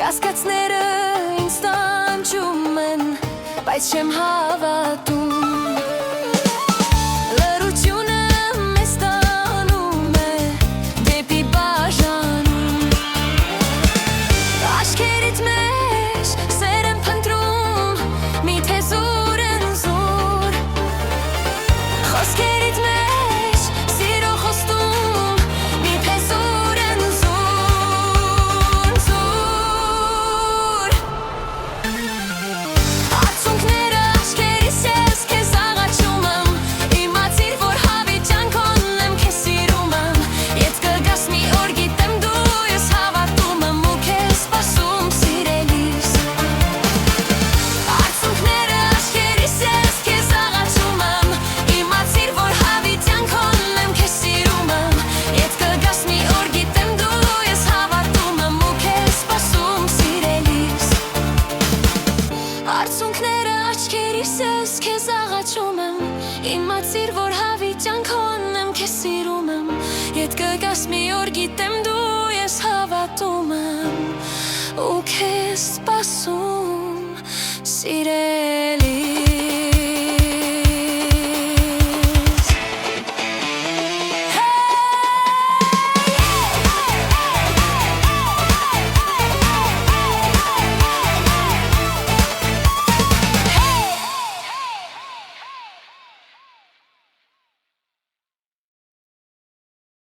Կասկածները ինձ տանջում են, բայց չեմ հավատում Լռությունը մեզ տանում է դեպի բաժանում Աչքերիդ մեջ սեր եմ փնտրում, միթե զուր են զուր Խոսքերիդ մեջ սիրո խոստում, միթե զուր են զուր, զուր Արցունքները աչքերիս ես քեզ աղաչում եմ Իմացիր, որ հավիտյանքոն եմ քեզ սիրում եմ Ետ կգաս մի օր գիտեմ դու ես հավատում եմ ու քեզ սպասում սիրելիս Արցունքները աչքերիս ես քեզ աղաչում եմ Իմացիր, որ հավիտյանքոն եմ քեզ սիրում եմ Ետ կգաս մի օր գիտեմ դու ես հավատում եմ ու քեզ սպասում սիրելիս Արցունքները աչքերիս ես քեզ աղաչում եմ Իմացիր, որ հավիտյանքոն եմ քեզ սիրում եմ Ետ կգաս մի օր գիտեմ դու ես հավատում եմ ու քեզ սպասում սիրելի